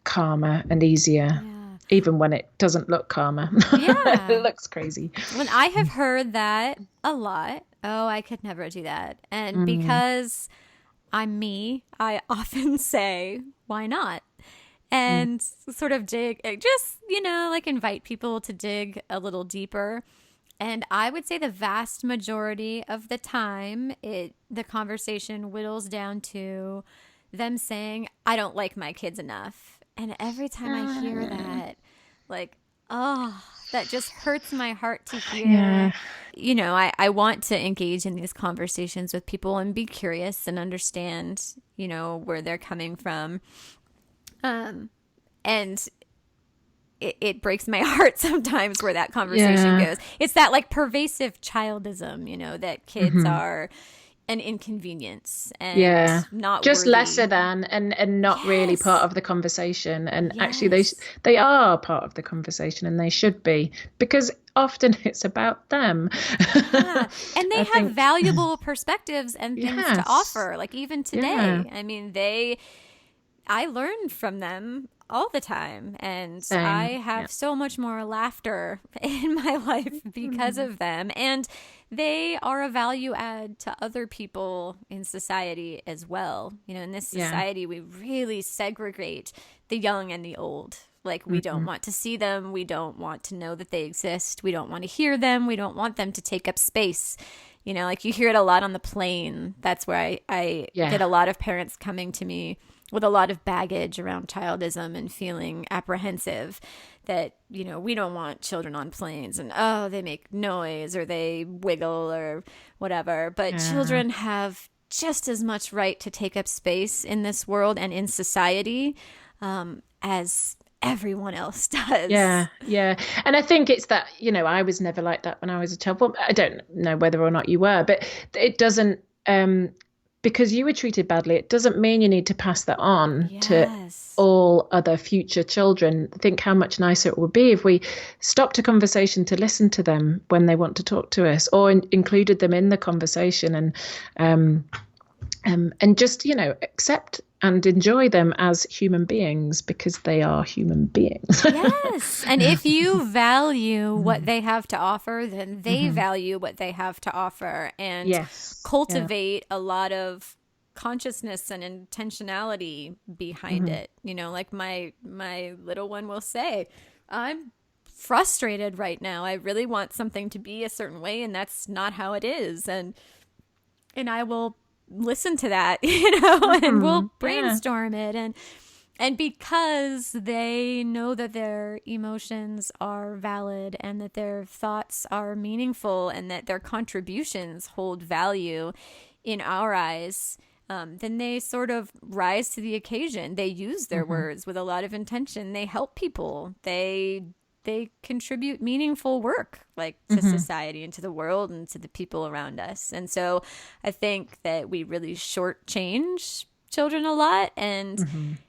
calmer and easier. Yeah. Even when it doesn't look calmer. Yeah. It looks crazy. When I have heard that a lot, oh, I could never do that. And because I'm me, I often say, why not? And sort of dig, just, you know, like invite people to dig a little deeper. And I would say the vast majority of the time, the conversation whittles down to them saying, I don't like my kids enough. And every time I hear that, like, oh, that just hurts my heart to hear. Yeah. You know, I want to engage in these conversations with people and be curious and understand, you know, where they're coming from. And it breaks my heart sometimes where that conversation goes. It's that like pervasive childism, you know, that kids are an inconvenience and not just worthy. lesser than and not really part of the conversation. And actually they are part of the conversation, and they should be, because often it's about them. And they have valuable perspectives and things to offer, like even today. I mean, I learn from them all the time, and same. I have so much more laughter in my life because of them, and they are a value add to other people in society as well. You know, in this society, we really segregate the young and the old. Like, we don't want to see them. We don't want to know that they exist. We don't want to hear them. We don't want them to take up space. You know, like you hear it a lot on the plane. That's where I get a lot of parents coming to me with a lot of baggage around childism and feeling apprehensive that, you know, we don't want children on planes, and, oh, they make noise or they wiggle or whatever. But children have just as much right to take up space in this world and in society as everyone else does. Yeah. And I think it's that, you know, I was never like that when I was a child. Well, I don't know whether or not you were, but it doesn't, because you were treated badly, it doesn't mean you need to pass that on to all other future children. Think how much nicer it would be if we stopped a conversation to listen to them when they want to talk to us, or included them in the conversation, and just, you know, accept and enjoy them as human beings, because they are human beings. Yes. And if you value what they have to offer, then they value what they have to offer, and cultivate a lot of consciousness and intentionality behind it. You know, like my little one will say, I'm frustrated right now. I really want something to be a certain way, and that's not how it is. And I will listen to that, you know, and we'll brainstorm it. And because they know that their emotions are valid and that their thoughts are meaningful and that their contributions hold value in our eyes, then they sort of rise to the occasion. They use their words with a lot of intention. They help people. They contribute meaningful work, like, to society and to the world and to the people around us. And so I think that we really shortchange children a lot. And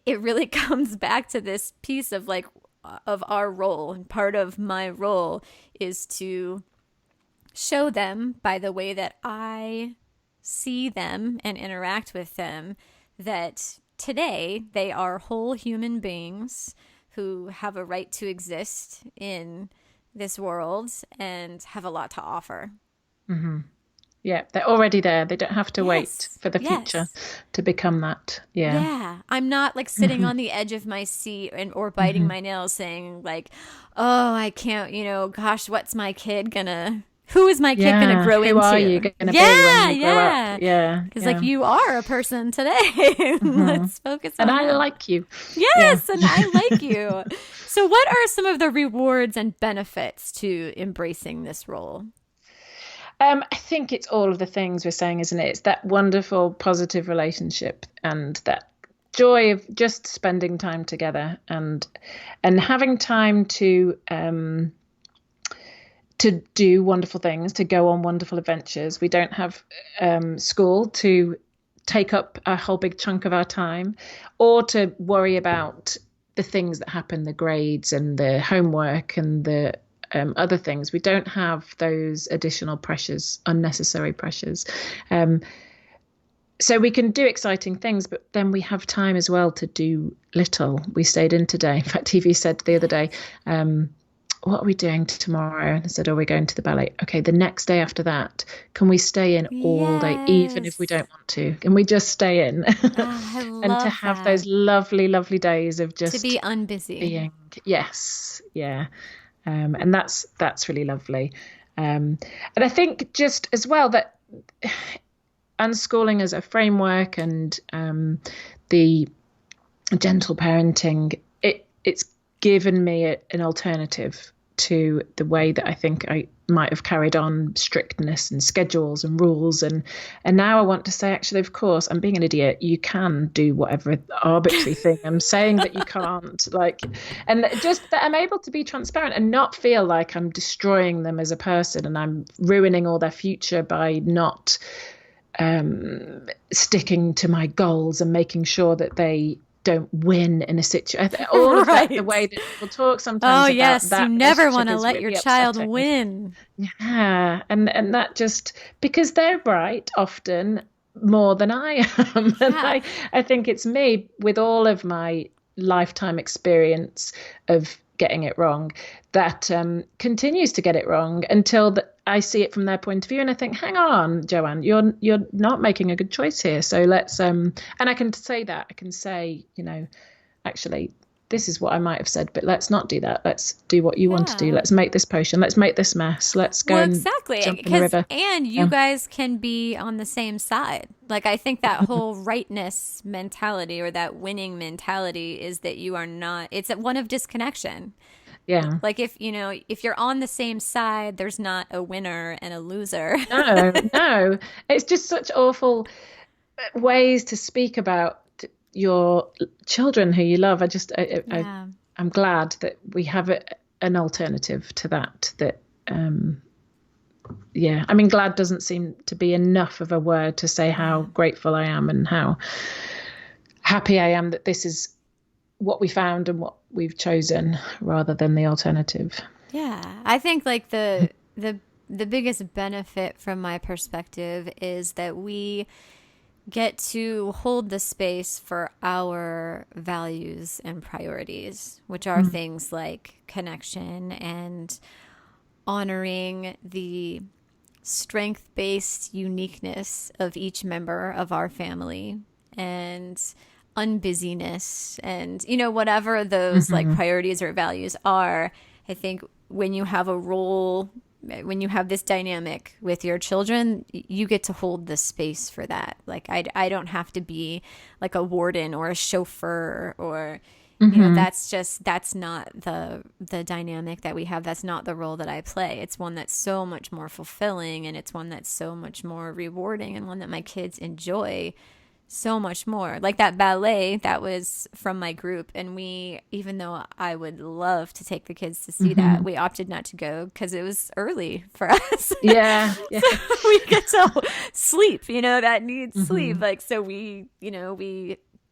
it really comes back to this piece of, like, of our role. And part of my role is to show them, by the way that I see them and interact with them, that today they are whole human beings who have a right to exist in this world and have a lot to offer. Yeah, they're already there. They don't have to wait Yes. for the Yes. future to become that. Yeah. Yeah, I'm not like sitting on the edge of my seat or biting my nails saying like, "Oh, I can't, gosh, who is my kid gonna Yeah. grow Who are you into?" going to be when Yeah, you grow up? yeah. Yeah. Because Yeah. like you are a person today. Let's focus on And I that. like you. Yeah. Yes, and I like you. So what are some of the rewards and benefits to embracing this role? I think it's all of the things we're saying, isn't it? It's that wonderful, positive relationship and that joy of just spending time together and having time to do wonderful things, to go on wonderful adventures. We don't have school to take up a whole big chunk of our time, or to worry about the things that happen, the grades and the homework and the other things. We don't have those additional pressures, unnecessary pressures. So we can do exciting things, but then we have time as well to do little. We stayed in today. In fact, TV said the other day, what are we doing tomorrow? And I said, oh, we're going to the ballet. Okay, the next day after that, can we stay in all day, even if we don't want to? Can we just stay in? I And to love have that. those lovely, lovely days of just To be unbusy. being. Yes, yeah. And that's really lovely. And I think just as well that unschooling as a framework and the gentle parenting, it's given me an alternative to the way that I think I might have carried on strictness and schedules and rules. And now I want to say, actually, of course, I'm being an idiot. You can do whatever arbitrary thing I'm saying that you can't, and just that I'm able to be transparent and not feel like I'm destroying them as a person and I'm ruining all their future by not sticking to my goals and making sure that they don't win in a situation. All of that, the way that people talk sometimes. Oh, about yes. that You never relationship want to is let really your child upsetting. win. Yeah, and that just because they're right often more than I am, and I think it's me with all of my lifetime experience of getting it wrong that continues to get it wrong until I see it from their point of view and I think, hang on, Joanne, you're not making a good choice here. So let's and I can say that. I can say, actually, this is what I might have said, but let's not do that. Let's do what you want to do. Let's make this potion. Let's make this mess. Let's go and jump in the river. And you guys can be on the same side. Like, I think that whole rightness mentality or that winning mentality is that you are not, it's one of disconnection. Yeah. Like if you're on the same side, there's not a winner and a loser. No. It's just such awful ways to speak about your children who you love. I'm glad that we have an alternative to that. I mean, glad doesn't seem to be enough of a word to say how grateful I am and how happy I am that this is what we found and what we've chosen rather than the alternative. Yeah, I think like the biggest benefit from my perspective is that we get to hold the space for our values and priorities, which are things like connection and honoring the strength-based uniqueness of each member of our family and unbusyness and whatever those like priorities or values are. I think when you have a role, when you have this dynamic with your children, you get to hold the space for that. Like I don't have to be like a warden or a chauffeur or that's not the dynamic that we have. That's not the role that I play. It's one that's so much more fulfilling and it's one that's so much more rewarding and one that my kids enjoy so much more. Like that ballet that was from my group, and we, even though I would love to take the kids to see that, we opted not to go because it was early for us. Yeah. So we get to sleep, that needs sleep. Like, so we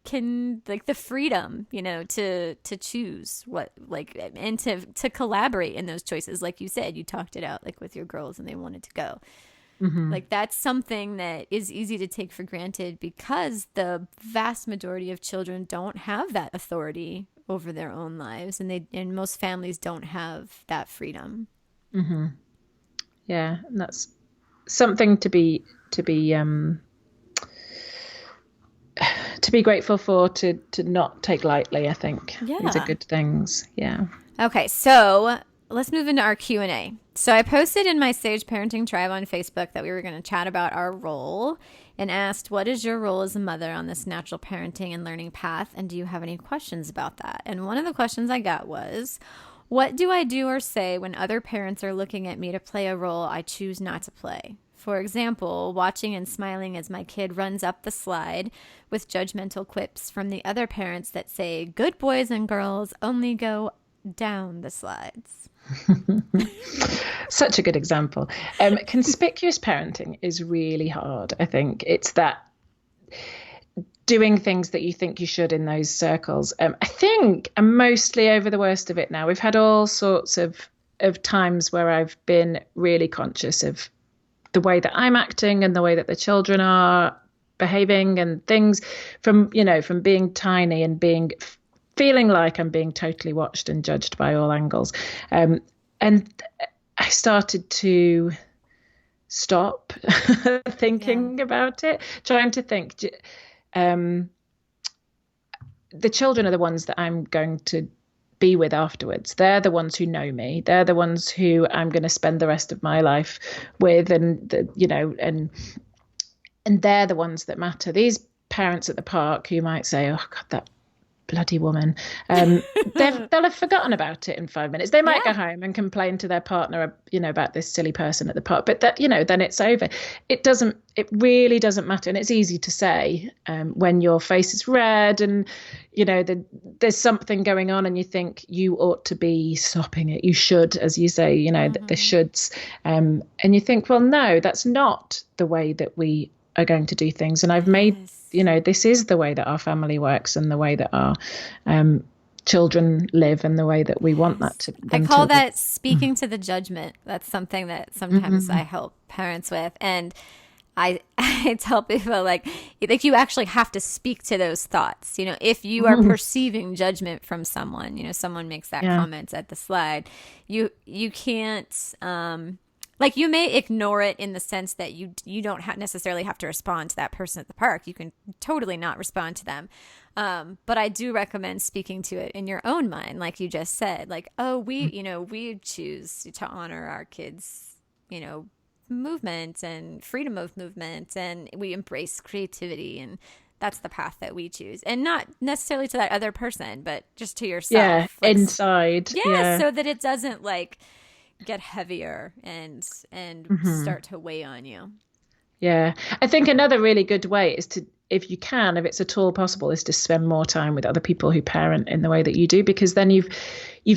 can like the freedom, to choose what, like, and to collaborate in those choices. Like you said, you talked it out like with your girls and they wanted to go. Like that's something that is easy to take for granted because the vast majority of children don't have that authority over their own lives, and most families don't have that freedom. Yeah, and that's something to be grateful for, to not take lightly. I think these are good things. Yeah. Okay, so let's move into our Q&A. So I posted in my Sage Parenting Tribe on Facebook that we were going to chat about our role, and asked, what is your role as a mother on this natural parenting and learning path? And do you have any questions about that? And one of the questions I got was, what do I do or say when other parents are looking at me to play a role I choose not to play? For example, watching and smiling as my kid runs up the slide with judgmental quips from the other parents that say, good boys and girls only go down the slides. Such a good example. Conspicuous parenting is really hard. I think it's that doing things that you think you should in those circles. I think I'm mostly over the worst of it now. We've had all sorts of times where I've been really conscious of the way that I'm acting and the way that the children are behaving, and things from being tiny and feeling like I'm being totally watched and judged by all angles. And I started to stop thinking about it, trying to think, the children are the ones that I'm going to be with afterwards. They're the ones who know me. They're the ones who I'm going to spend the rest of my life with, and they're the ones that matter. These parents at the park who might say, oh God, that bloody woman, they'll have forgotten about it in 5 minutes. They might go home and complain to their partner, about this silly person at the park, but that, then it's over. It really doesn't matter. And it's easy to say when your face is red and there's something going on and you think you ought to be stopping it. You should, as you say, the shoulds, and you think, well, no, that's not the way that we are going to do things. And I've made this is the way that our family works, and the way that our children live, and the way that we want that to. I call that speaking to the judgment. That's something that sometimes I help parents with, and I tell people like you actually have to speak to those thoughts. If you are perceiving judgment from someone, someone makes that comment at the slide, you can't. You may ignore it in the sense that you don't necessarily have to respond to that person at the park. You can totally not respond to them. But I do recommend speaking to it in your own mind, like you just said. Like, oh, we choose to honor our kids, movement and freedom of movement, and we embrace creativity, and that's the path that we choose. And not necessarily to that other person, but just to yourself. Yeah, inside. Yeah, so that it doesn't get heavier and start to weigh on you. Yeah. I think another really good way is to, if you can, if it's at all possible, is to spend more time with other people who parent in the way that you do, because then you've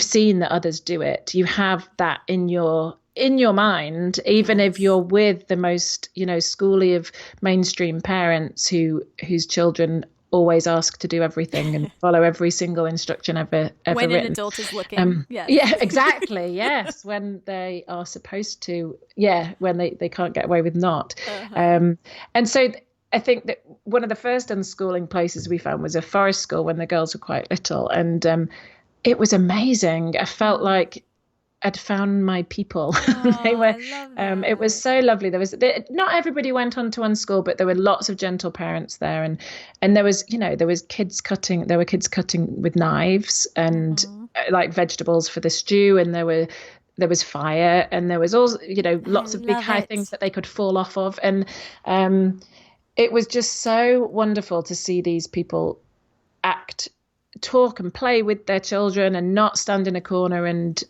seen that others do it. You have that in your mind, even if you're with the most, schooly of mainstream parents whose children always ask to do everything and follow every single instruction ever when written. An adult is looking. Yeah, exactly. Yes, when they are supposed to. Yeah, when they can't get away with not. And so I think that one of the first unschooling places we found was a forest school when the girls were quite little, and it was amazing. I felt like I'd found my people. They were. It was so lovely. Not everybody went on to unschool, but there were lots of gentle parents there, and there was kids cutting. There were kids cutting with knives and like vegetables for the stew, and there was fire, and there was also lots of big high things that they could fall off of, and it was just so wonderful to see these people talk and play with their children, and not stand in a corner and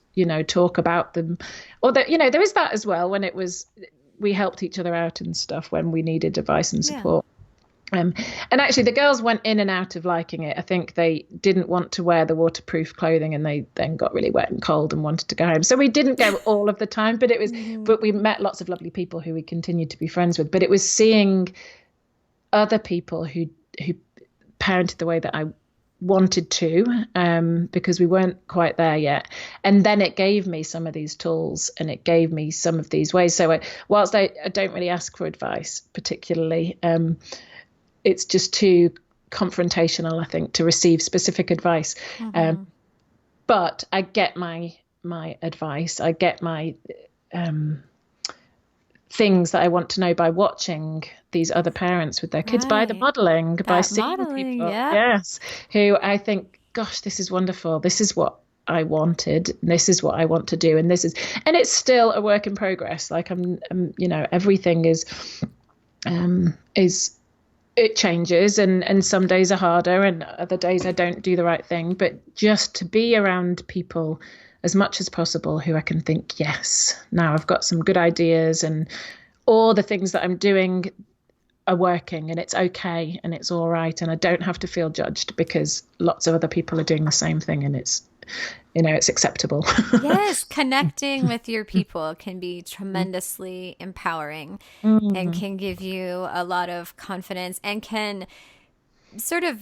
talk about them. Or that there was that as well, when we helped each other out and stuff when we needed advice and support. And actually the girls went in and out of liking it. I think they didn't want to wear the waterproof clothing, and they then got really wet and cold and wanted to go home. So we didn't go all of the time, but it was but we met lots of lovely people who we continued to be friends with. But it was seeing other people who parented the way that I wanted to, because we weren't quite there yet. And then it gave me some of these tools, and it gave me some of these ways. So whilst I don't really ask for advice particularly, it's just too confrontational, I think, to receive specific advice. But I get my advice. I get my things that I want to know by watching these other parents with their kids, by the Right. modeling, by That seeing modeling, people, yeah. yes, who I think, gosh, this is wonderful. This is what I wanted. This is what I want to do. And it's still a work in progress. Like everything is, it changes, and some days are harder and other days I don't do the right thing. But just to be around people as much as possible who I can think, yes, now I've got some good ideas and all the things that I'm doing are working, and it's okay and it's all right, and I don't have to feel judged because lots of other people are doing the same thing, and it's acceptable. Yes, connecting with your people can be tremendously empowering and can give you a lot of confidence and can sort of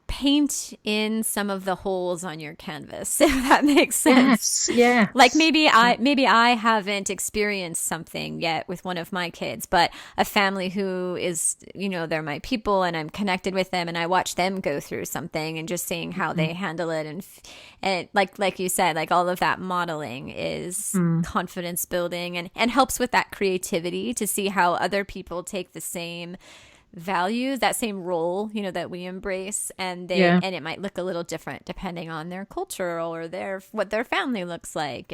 paint in some of the holes on your canvas, if that makes sense. Yes. Like maybe I haven't experienced something yet with one of my kids, but a family who is, they're my people and I'm connected with them and I watch them go through something and just seeing how they handle it. And like you said, like all of that modeling is confidence building and helps with that creativity to see how other people take the same values, that same role, that we embrace, and and it might look a little different depending on their culture or what their family looks like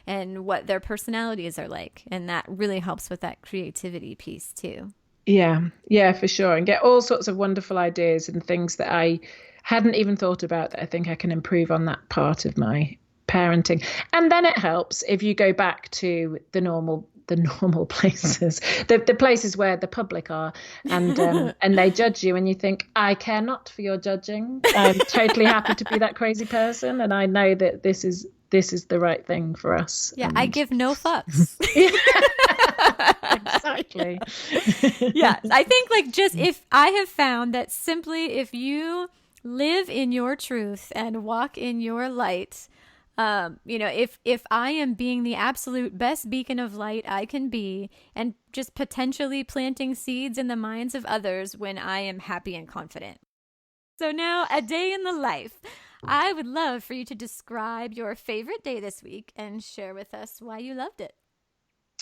and what their personalities are like, and that really helps with that creativity piece too. Yeah, for sure, and get all sorts of wonderful ideas and things that I hadn't even thought about that I think I can improve on that part of my parenting. And then it helps if you go back to the normal places, the places where the public are, and they judge you, and you think, I care not for your judging. I'm totally happy to be that crazy person, and I know that this is the right thing for us. Yeah, and I give no fucks. Exactly. Yeah, I think if I have found that simply if you live in your truth and walk in your light, if I am being the absolute best beacon of light I can be and just potentially planting seeds in the minds of others when I am happy and confident. So now, a day in the life. I would love for you to describe your favorite day this week and share with us why you loved it.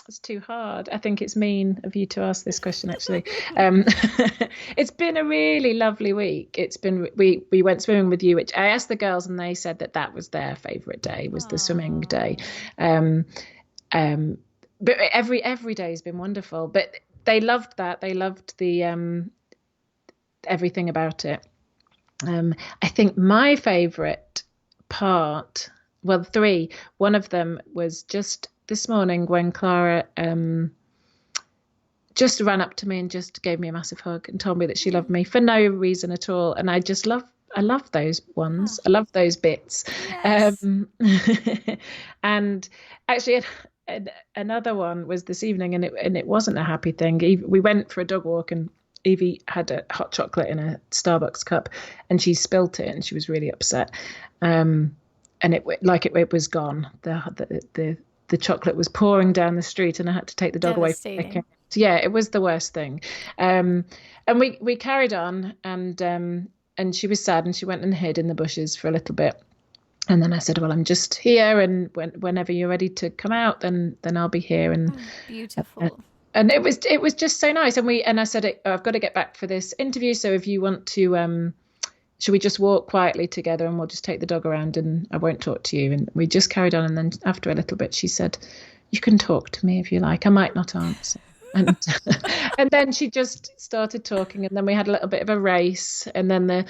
It's too hard. I think it's mean of you to ask this question, actually. It's been a really lovely week. It's been, we went swimming with you, which I asked the girls and they said that was their favourite day, was the swimming day. But every day has been wonderful. But they loved that. They loved the everything about it. I think my favourite part, well, three. One of them was just this morning when Clara just ran up to me and just gave me a massive hug and told me that she loved me for no reason at all. And I love those ones. I love those bits. Yes. And actually another one was this evening, and it wasn't a happy thing. We went for a dog walk and Evie had a hot chocolate in a Starbucks cup and she spilt it and she was really upset. And it was gone. The chocolate was pouring down the street and I had to take the dog away. Yeah, it was the worst thing. And we carried on, and she was sad and she went and hid in the bushes for a little bit. And then I said, well, I'm just here, and whenever you're ready to come out, then I'll be here. And beautiful. And it was just so nice. And I said, I've got to get back for this interview. So if you want to, should we just walk quietly together and we'll just take the dog around and I won't talk to you. And we just carried on. And then after a little bit, she said, you can talk to me if you like. I might not answer. And and then she just started talking, and then we had a little bit of a race, and then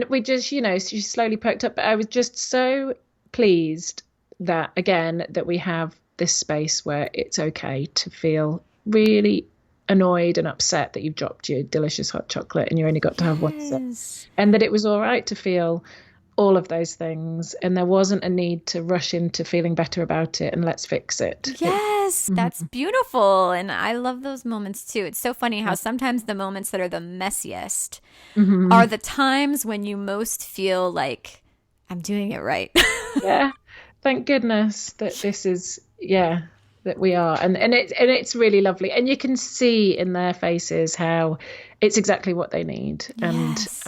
we just, she slowly perked up. But I was just so pleased that we have this space where it's okay to feel really annoyed and upset that you've dropped your delicious hot chocolate and you only got to have one sip, and that it was all right to feel all of those things, and there wasn't a need to rush into feeling better about it and let's fix it. Yes, that's beautiful. And I love those moments too. It's so funny how sometimes the moments that are the messiest are the times when you most feel like I'm doing it right. Yeah. Thank goodness that this is, that we are. And it's really lovely. And you can see in their faces how it's exactly what they need. Yes.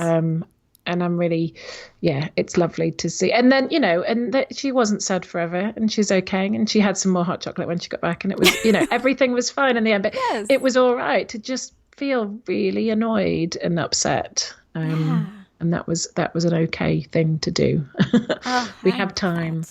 I'm really, it's lovely to see. And then, and that she wasn't sad forever, and she's okay. And she had some more hot chocolate when she got back, and it was, everything was fine in the end. But Yes. it was all right to just feel really annoyed and upset. And that was an okay thing to do. We have time.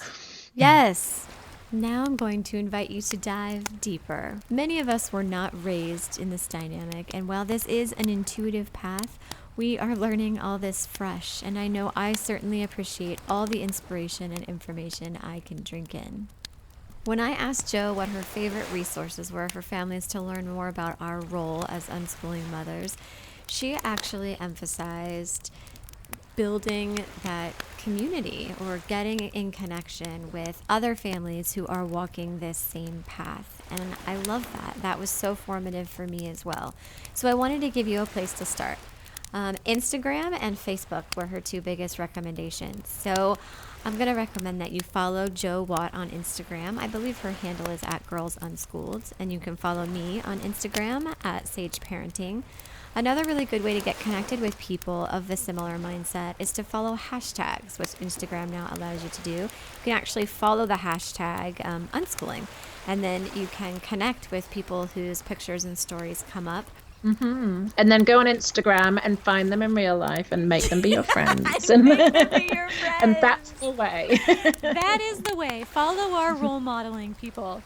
Yes. Now I'm going to invite you to dive deeper. Many of us were not raised in this dynamic, and while this is an intuitive path, we are learning all this fresh, and I know I certainly appreciate all the inspiration and information I can drink in. When I asked Jo what her favorite resources were for families to learn more about our role as unschooling mothers, she actually emphasized building that community or getting in connection with other families who are walking this same path. And I love that. That was so formative for me as well. So I wanted to give you a place to start. Instagram and Facebook were her two biggest recommendations. So I'm going to recommend that you follow Jo Watt on Instagram. I believe her handle is @GirlsUnschooled, and you can follow me on Instagram @SageParenting. Another really good way to get connected with people of the similar mindset is to follow hashtags, which Instagram now allows you to do. You can actually follow the hashtag unschooling, and then you can connect with people whose pictures and stories come up. Mm-hmm. And then go on Instagram and find them in real life and make them be your friends. And make them be your friends. And that's the way. That is the way. Follow our role modeling, people.